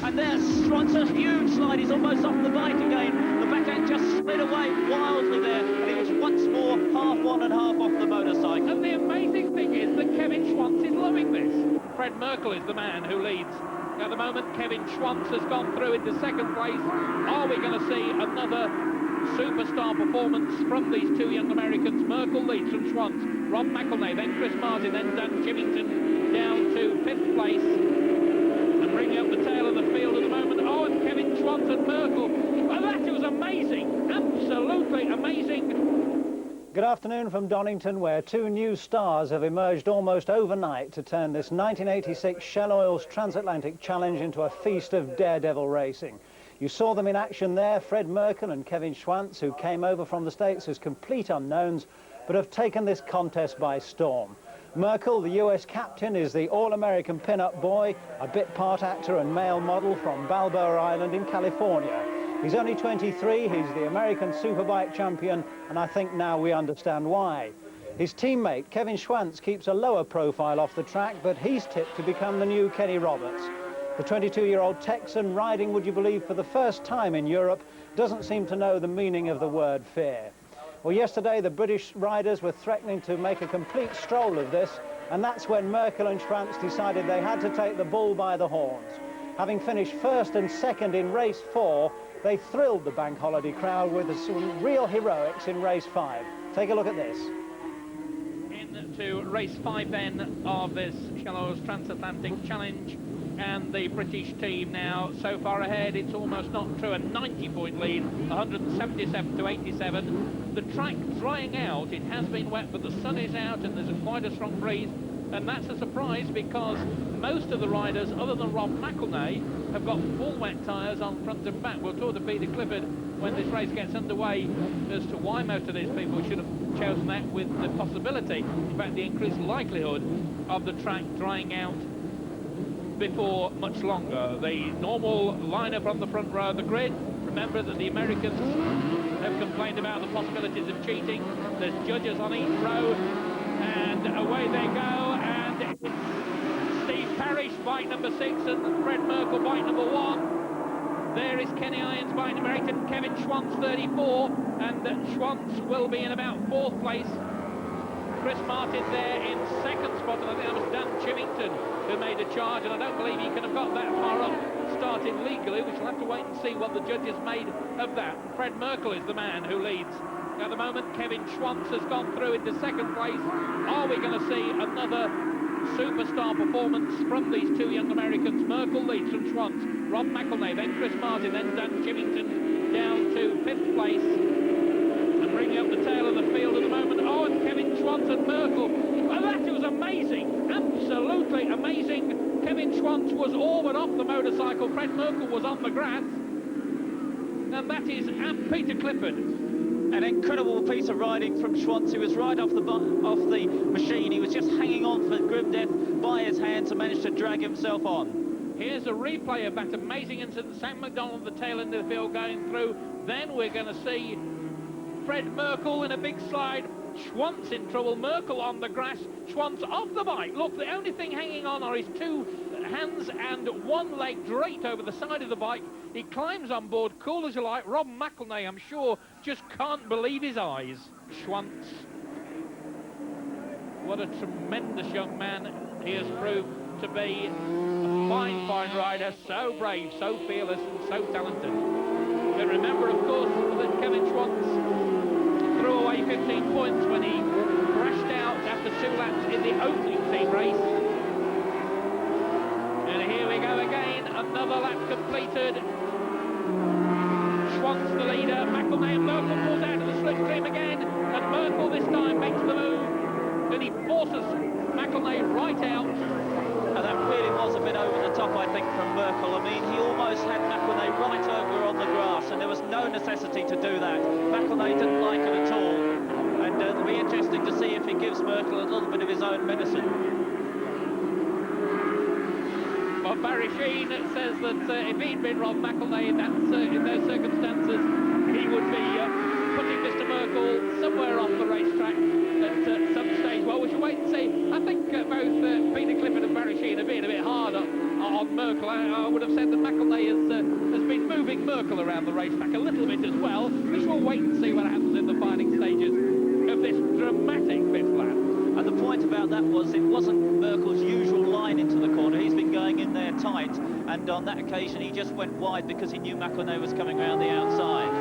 And there's Schwantz, a huge slide. He's almost off the bike again. The backhand just slid away wildly there, and he was once more half on and half off the motorcycle. And the amazing thing is that Kevin Schwantz is loving this. Fred Merkel is the man who leads. At the moment, Kevin Schwantz has gone through into second place. Are we going to see another superstar performance from these two young Americans? Merkel leads from Schwantz. Rob McElnay, then Chris Martin, then Dan Chivington down to fifth place. And bringing up the tail of the field at the moment. Oh, and Kevin Schwantz and Merkel. Well, that was amazing. Absolutely amazing. Good afternoon from Donington, where two new stars have emerged almost overnight to turn this 1986 Shell Oil's Transatlantic Challenge into a feast of daredevil racing. You saw them in action there, Fred Merkel and Kevin Schwantz, who came over from the States as complete unknowns, but have taken this contest by storm. Merkel, the US captain, is the all-American pin-up boy, a bit part actor and male model from Balboa Island in California. He's only 23, he's the American Superbike champion, and I think now we understand why. His teammate, Kevin Schwantz, keeps a lower profile off the track, but he's tipped to become the new Kenny Roberts. The 22-year-old Texan, riding, would you believe, for the first time in Europe, doesn't seem to know the meaning of the word fear. Well, yesterday the British riders were threatening to make a complete stroll of this, and that's when Merkel and Schwantz decided they had to take the bull by the horns. Having finished first and second in race 4, they thrilled the bank holiday crowd with some real heroics in race 5. Take a look at this. Into race 5 then of this Shell Oil's Transatlantic Challenge, and the British team now so far ahead, it's almost not true, a 90-point lead, 177 to 87. The track drying out, it has been wet, but the sun is out and there's quite a strong breeze, and that's a surprise because most of the riders, other than Rob McElnay, have got full wet tyres on front and back. We'll talk to Peter Clifford when this race gets underway as to why most of these people should have chosen that, with the possibility, in fact the increased likelihood of the track drying out before much longer. The normal lineup on the front row of the grid. Remember that the Americans have complained about the possibilities of cheating. There's judges on each row, and away they go, and it's Steve Parrish, bike number 6, and Fred Merkel, bike number 1. There is Kenny Irons, bike number 8, and Kevin Schwantz, 34, and Schwantz will be in about 4th place. Chris Martin there in 2nd spot, and I think that was Dan Chivington who made a charge, and I don't believe he can have got that far up, started legally. We shall have to wait and see what the judges made of that. Fred Merkel is the man who leads. At the moment, Kevin Schwantz has gone through into 2nd place. Are we going to see another superstar performance from these two young Americans? Merkel leads from Schwantz. Rob McElnay, then Chris Martin, then Dan Chivington down to 5th place. And bringing up the tail of the field at the moment. Oh, and Kevin Schwantz and Merkel. Well, that was amazing. Absolutely amazing. Kevin Schwantz was all but off the motorcycle. Fred Merkel was on the grass. And that is Peter Clifford. An incredible piece of riding from Schwantz. He was right off the machine. He was just hanging on for grim death by his hands and managed to drag himself on. Here's a replay of that amazing incident. Sam McDonald, the tail end of the field, going through. Then we're going to see Fred Merkel in a big slide. Schwantz in trouble. Merkel on the grass. Schwantz off the bike. Look, the only thing hanging on are his two hands and one leg draped over the side of the bike. He climbs on board, cool as you like. Rob McElnay, I'm sure, just can't believe his eyes. Schwantz. What a tremendous young man he has proved to be. A fine, fine rider. So brave, so fearless, and so talented. But remember, of course, that Kevin Schwantz threw away 15 points when he crashed out after 2 laps in the opening team race. And here we go again, another lap completed. Schwantz the leader, McElnay and Merkel pulls out of the slipstream again, and Merkel this time makes the move, and he forces McElnay right out. And that really was a bit over the top, I think, from Merkel. I mean, he almost had McElnay right over on the grass, and there was no necessity to do that. McElnay didn't like it at all, and it'll be interesting to see if he gives Merkel a little bit of his own medicine. Well, Barry Sheen says that if he'd been Rob McElnay in those circumstances, he would be putting Mr. Merkel somewhere off the racetrack at some stage. Well, we shall wait and see. I think both Peter Clifford and Barry Sheen are being a bit hard Merkel. I would have said that McElnay has been moving Merkel around the racetrack a little bit as well. We shall wait and see what happens in the final stages of this dramatic fifth lap. And the point about that was it wasn't Merkel's usual line into the corner. He's been going in there tight, and on that occasion he just went wide because he knew McElnay was coming around the outside.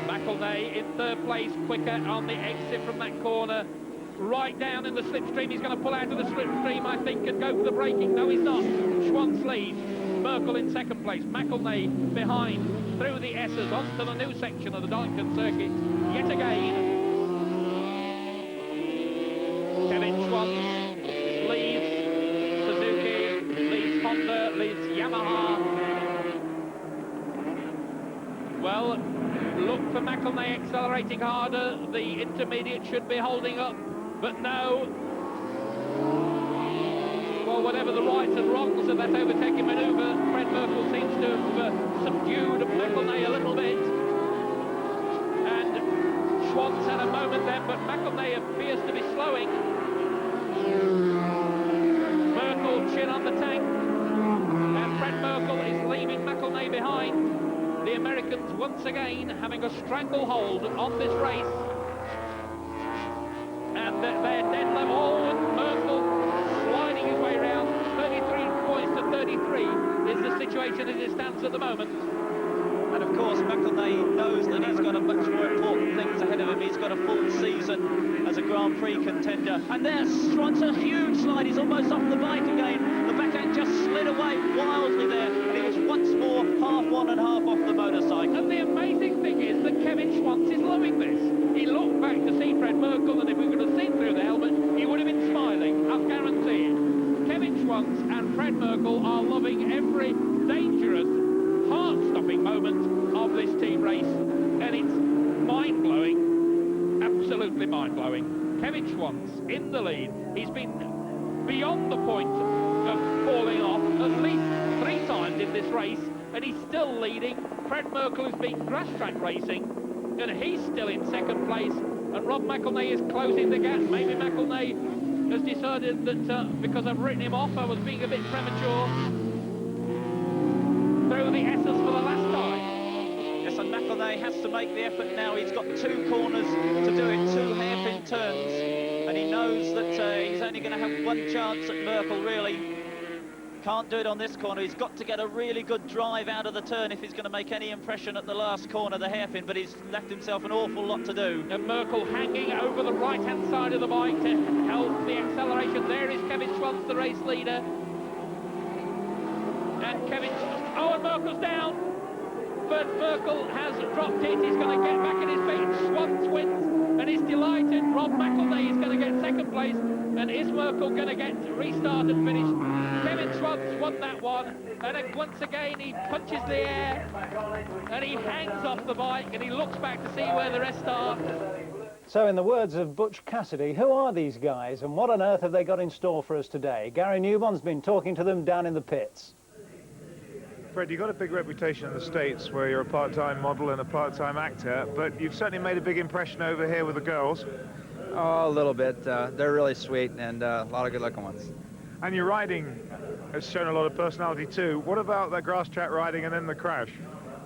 McElnay in third place, quicker on the exit from that corner. Right down in the slipstream. He's going to pull out of the slipstream, I think, and go for the braking. No, he's not. Schwantz leads. Merkel in second place. McElnay behind through the S's onto the new section of the Donington circuit. Yet again, Kevin Schwantz leads Suzuki, leads Honda, leads Yamaha. Well, look for McElnay accelerating harder. The intermediate should be holding up, but no. Well, whatever the rights and wrongs of that overtaking manoeuvre, Fred Merkel seems to have subdued McElnay a little bit. And Schwantz had a moment then, but McElnay appears to be slowing. Merkel chin on the tank, and Fred Merkel is leaving McElnay behind. The Americans once again having a stranglehold on this race. And they're dead level. Oh, and Merkel sliding his way around. 33 points to 33 is the situation as it stands at the moment. And of course, McElnay knows that he's got a much more important things ahead of him. He's got a full season as a Grand Prix contender. And there's Schwantz, a huge slide. He's almost off the bike again. The back end just slid away wildly there. And he was once more half on and half off the motorcycle. And the amazing thing is that Kevin Schwantz is loving this. He looked back to see Fred Merkel, and if we could have seen through the helmet, he would have been smiling, I'll guarantee it. Kevin Schwantz and Fred Merkel are loving every dangerous, heart-stopping moment of this team race, and it's mind-blowing, absolutely mind-blowing. Kevin Schwantz in the lead. He's been beyond the point of falling off at least 3 times in this race, and he's still leading. Fred Merkel has been grass track racing, and he's still in second place, and Rob McElnay is closing the gap. Maybe McElnay has decided that because I've written him off, I was being a bit premature. Through the S's for the last time. Yes, and McElnay has to make the effort now. He's got 2 corners to do it, 2 hairpin turns, and he knows that he's only going to have 1 chance at Merkel, really. Can't do it on this corner. He's got to get a really good drive out of the turn if he's going to make any impression at the last corner, the hairpin, but he's left himself an awful lot to do. And Merkel hanging over the right-hand side of the bike to help the acceleration. There is Kevin Schwantz, the race leader. And Kevin... Oh, and Merkel's down. But Merkel has dropped it. He's going to get back in his feet. Schwantz wins and he's delighted. Rob McElnay is going to get second place. And is Merkel going to get restart and finish? Kevin Schwantz won that one. And then once again he punches the air and he hangs off the bike and he looks back to see where the rest are. So in the words of Butch Cassidy, who are these guys and what on earth have they got in store for us today? Gary Newbon's been talking to them down in the pits. Fred, you've got a big reputation in the States where you're a part-time model and a part-time actor, but you've certainly made a big impression over here with the girls. Oh, a little bit. They're really sweet and a lot of good-looking ones. And your riding has shown a lot of personality too. What about that grass track riding and then the crash?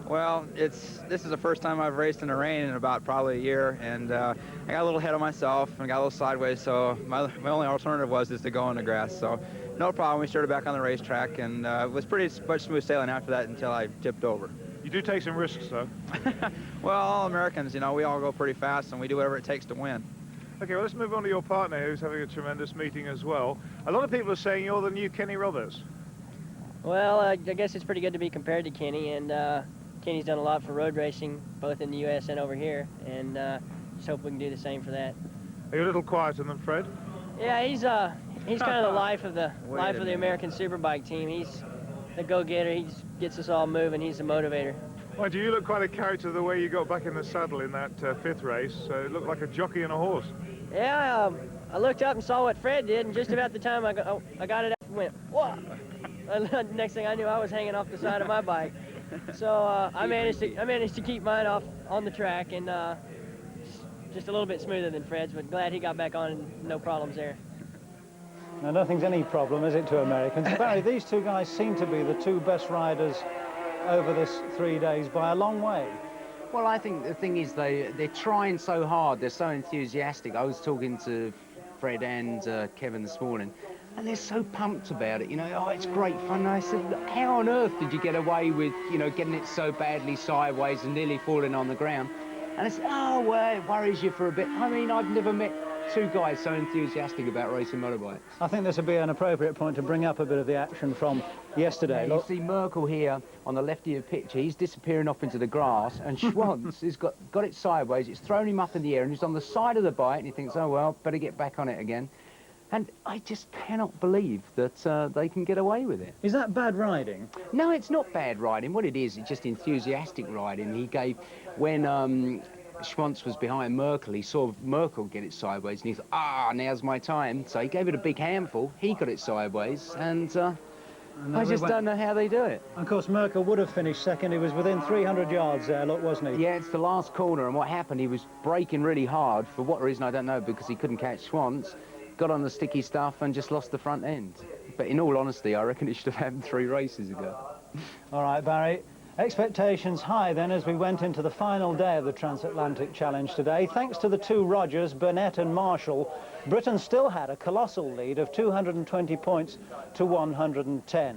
Well, this is the first time I've raced in the rain in about probably a year, and I got a little ahead of myself and got a little sideways, so my only alternative was just to go in the grass. So no problem. We started back on the racetrack, and it was pretty much smooth sailing after that until I tipped over. You do take some risks, though. Well, all Americans, you know, we all go pretty fast, and we do whatever it takes to win. Okay, well, let's move on to your partner, who's having a tremendous meeting as well. A lot of people are saying you're the new Kenny Roberts. Well, I guess it's pretty good to be compared to Kenny, and Kenny's done a lot for road racing, both in the U.S. and over here, and just hope we can do the same for that. Are you a little quieter than Fred? Yeah, he's kind of the life of the American Superbike team. He's the go-getter. He gets us all moving. He's the motivator. Well, do you look quite a character the way you got back in the saddle in that 5th race? It looked like a jockey and a horse. Yeah, I looked up and saw what Fred did, and just about the time I got it out and went, whoa! Next thing I knew, I was hanging off the side of my bike. So I managed to keep mine off on the track, and just a little bit smoother than Fred's, but glad he got back on and no problems there. Now, nothing's any problem, is it, to Americans? Barry, these two guys seem to be the two best riders over this 3 days by a long way. Well, I think the thing is they're trying so hard, they're so enthusiastic. I was talking to Fred and Kevin this morning, and they're so pumped about it, you know, oh, it's great fun. And I said, how on earth did you get away with, you know, getting it so badly sideways and nearly falling on the ground? And I said, oh, well, it worries you for a bit. I mean, I've never met two guys so enthusiastic about racing motorbikes. I think this would be an appropriate point to bring up a bit of the action from yesterday. Yeah, you see Merkel here on the left of your picture, he's disappearing off into the grass, and Schwantz has got it sideways, it's thrown him up in the air, and he's on the side of the bike, and he thinks, oh, well, better get back on it again. And I just cannot believe that they can get away with it. Is that bad riding? No, it's not bad riding. What it is, it's just enthusiastic riding. He gave, when Schwantz was behind Merkel, he saw Merkel get it sideways, and he thought, ah, now's my time. So he gave it a big handful, he got it sideways, and I just don't know how they do it. Of course, Merkel would have finished second. He was within 300 yards there, look, wasn't he? Yeah, it's the last corner, and what happened, he was braking really hard, for what reason I don't know, because he couldn't catch Schwantz, got on the sticky stuff and just lost the front end. But in all honesty, I reckon it should have happened 3 races ago. All right, Barry. Expectations high then as we went into the final day of the Transatlantic Challenge today. Thanks to the two Rogers, Burnett and Marshall, Britain still had a colossal lead of 220 points to 110.